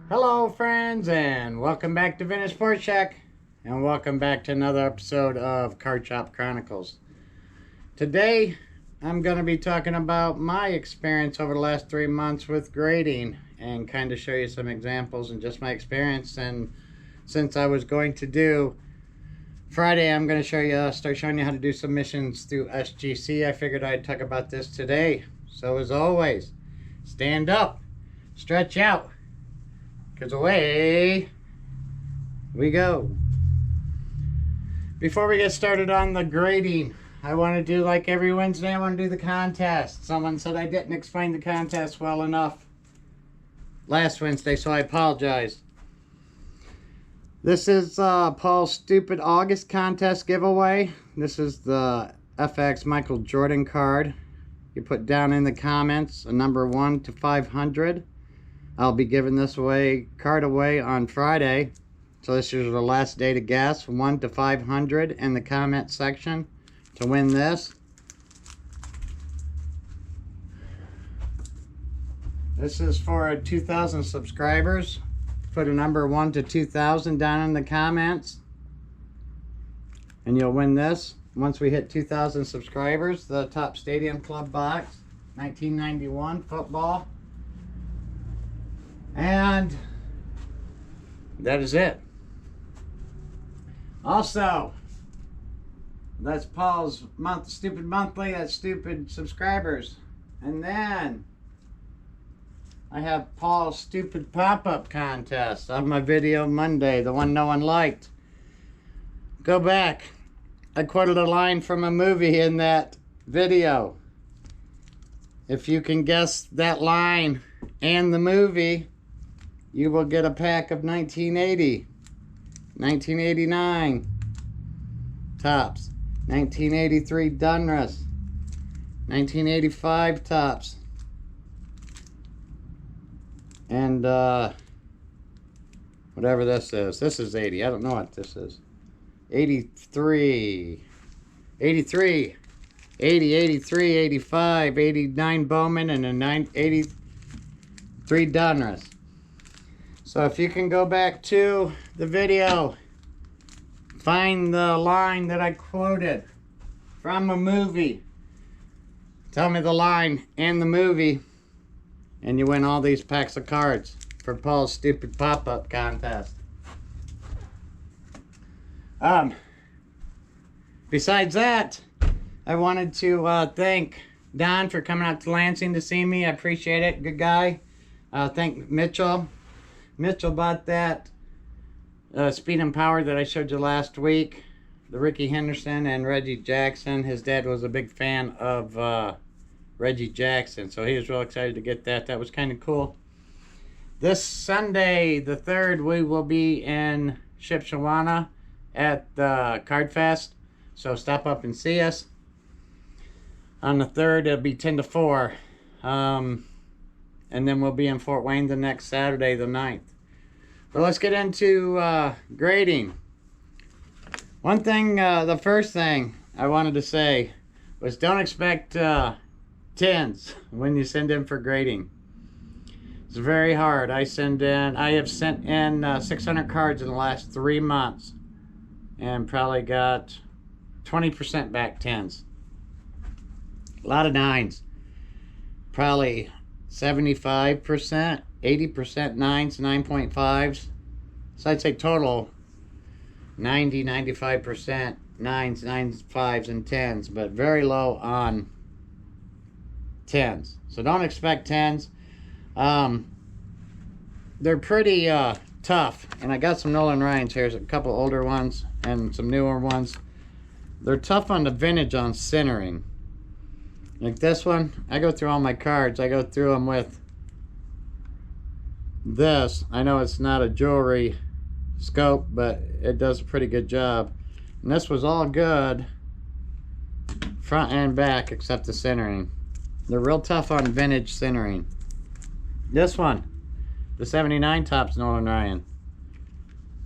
Hello friends, and welcome back to Vintage Sport Shack, and welcome back to another episode of Card Shop Chronicles. Today I'm going to be talking about my experience over the last 3 months with grading and kind of show you some examples and just my experience. And since I was going to do Friday, I'm going to start showing you how to do submissions through SGC. I figured I'd talk about this today. So as always, stand up, stretch out, because away we go. Before we get started on the grading, I want to do like every Wednesday, I want to do the contest. Someone said I didn't explain the contest well enough last Wednesday, so I apologize. This is Paul's Stupid August contest giveaway. This is the FX Michael Jordan card. You put down in the comments a number 1 to 500. I'll be giving this card away on Friday. So this is the last day to guess. 1 to 500 in the comment section to win this. This is for 2,000 subscribers. Put a number 1 to 2,000 down in the comments, and you'll win this. Once we hit 2,000 subscribers, the Top Stadium Club box, 1991 football. And that is it. Also, that's Paul's Stupid Monthly, that's Stupid Subscribers. And then I have Paul's Stupid Pop-Up Contest on my video Monday, the one no one liked. Go back. I quoted a line from a movie in that video. If you can guess that line and the movie, you will get a pack of 1980, 1989 Topps, 1983 Donruss, 1985 Topps, and whatever this is. This is 80. I don't know what this is. 83, 80, 83, 85, 89 Bowman, and a 83 Donruss. So if you can go back to the video, find the line that I quoted from a movie, tell me the line and the movie, and you win all these packs of cards for Paul's Stupid Pop-Up Contest. Besides that, I wanted to thank Don for coming out to Lansing to see me. I appreciate it. Good guy. Thank Mitchell. Mitchell bought that Speed and Power that I showed you last week. The Ricky Henderson and Reggie Jackson. His dad was a big fan of Reggie Jackson, so he was real excited to get that. That was kind of cool. This Sunday, the 3rd, we will be in Shipshewana at the Card Fest, so stop up and see us. On the 3rd, it'll be 10 to 4. And then we'll be in Fort Wayne the next Saturday, the 9th. But let's get into grading. One thing, the first thing I wanted to say was don't expect 10s when you send in for grading. It's very hard. I have sent in 600 cards in the last 3 months and probably got 20% back 10s. A lot of 9s. Probably 75%, 80% 9s, 9.5s. So I'd say total 95% 9s, 9s, 5s, and 10s, but very low on 10s. So don't expect 10s. They're pretty tough, and I got some Nolan Ryans here. There's a couple older ones and some newer ones. They're tough on the vintage on centering. Like this one, I go through all my cards. I go through them with this. I know it's not a jewelry scope, but it does a pretty good job. And this was all good, front and back, except the centering. They're real tough on vintage centering. This one, the 79 Topps Nolan Ryan.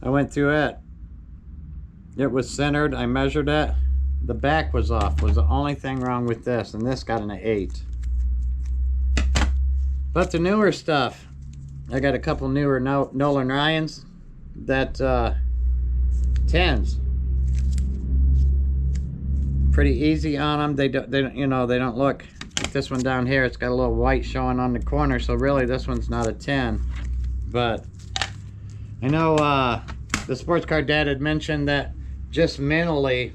I went through it. It was centered. I measured it. The back was off, was the only thing wrong with this, and this got an 8. But the newer stuff, I got a couple newer Nolan Ryans that 10s. Pretty easy on them. They don't, you know, they don't look like this one down here. It's got a little white showing on the corner, so really this one's not a 10. But I know the Sports Car Dad had mentioned that just mentally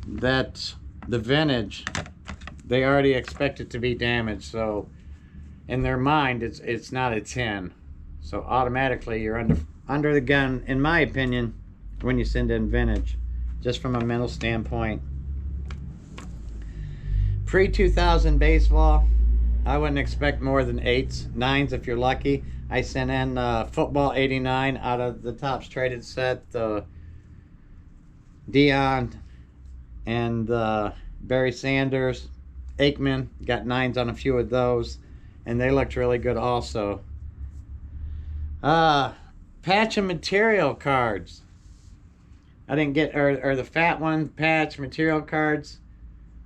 that the vintage, they already expect it to be damaged, so in their mind it's not a 10. So automatically you're under the gun, in my opinion, when you send in vintage, just from a mental standpoint. Pre-2000 baseball, I wouldn't expect more than 8s, 9s if you're lucky. I sent in football 89 out of the Topps traded set, Dion and Barry Sanders, Aikman, got 9s on a few of those, and they looked really good also. Patch and material cards. I didn't get, or the fat one, patch material cards.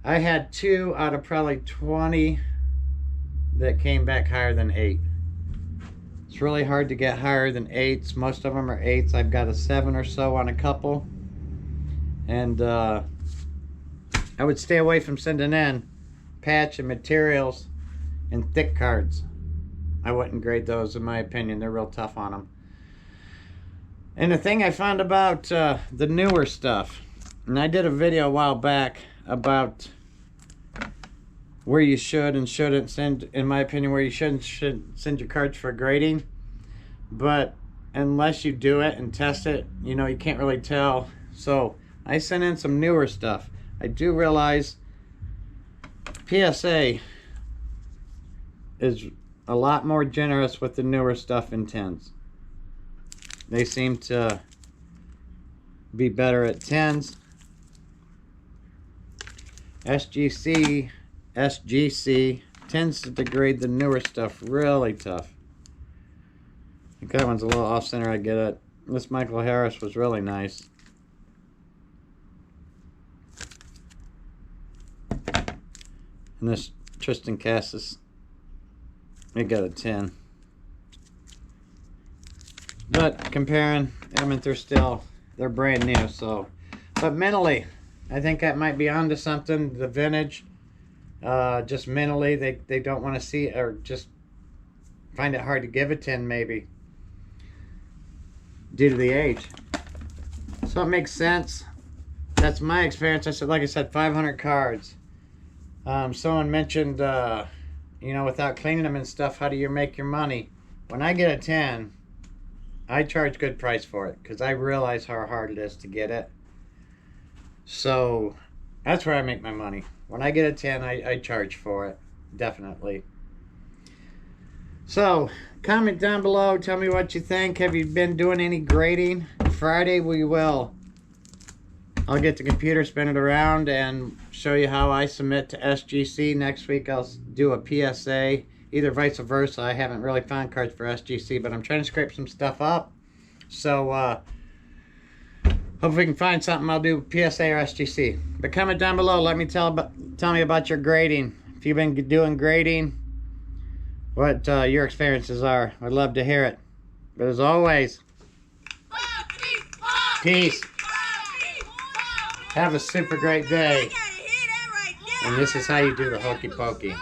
I had 2 out of probably 20 that came back higher than 8. It's really hard to get higher than 8s. Most of them are 8s. I've got a 7 or so on a couple. And I would stay away from sending in patch and materials and thick cards. I wouldn't grade those, in my opinion. They're real tough on them. And the thing I found about the newer stuff, and I did a video a while back about where you should and shouldn't send, in my opinion, where you should send your cards for grading. But unless you do it and test it, you know, you can't really tell. So I sent in some newer stuff. I do realize PSA is a lot more generous with the newer stuff in 10s. They seem to be better at 10s. SGC tends to degrade the newer stuff really tough. I think that one's a little off center, I get it. This Michael Harris was really nice. And this Tristan Cassis, it got a 10. But comparing, I mean, they're brand new, so. But mentally, I think that might be onto something. The vintage, just mentally, they don't want to see it, or just find it hard to give a 10 maybe, due to the age. So it makes sense. That's my experience. Like I said, 500 cards. Someone mentioned, you know, without cleaning them and stuff, how do you make your money? When I get a 10, I charge good price for it, because I realize how hard it is to get it. So that's where I make my money. When I get a 10, I charge for it, definitely. So comment down below, tell me what you think. Have you been doing any grading? Friday we will. I'll get the computer, spin it around, and show you how I submit to SGC. Next week I'll do a PSA, either vice versa. I haven't really found cards for SGC, but I'm trying to scrape some stuff up. So hope we can find something. I'll do PSA or SGC. But comment down below, let me tell me about your grading. If you've been doing grading, what your experiences are. I'd love to hear it. But as always, peace. Have a super great day. And this is how you do the hokey pokey.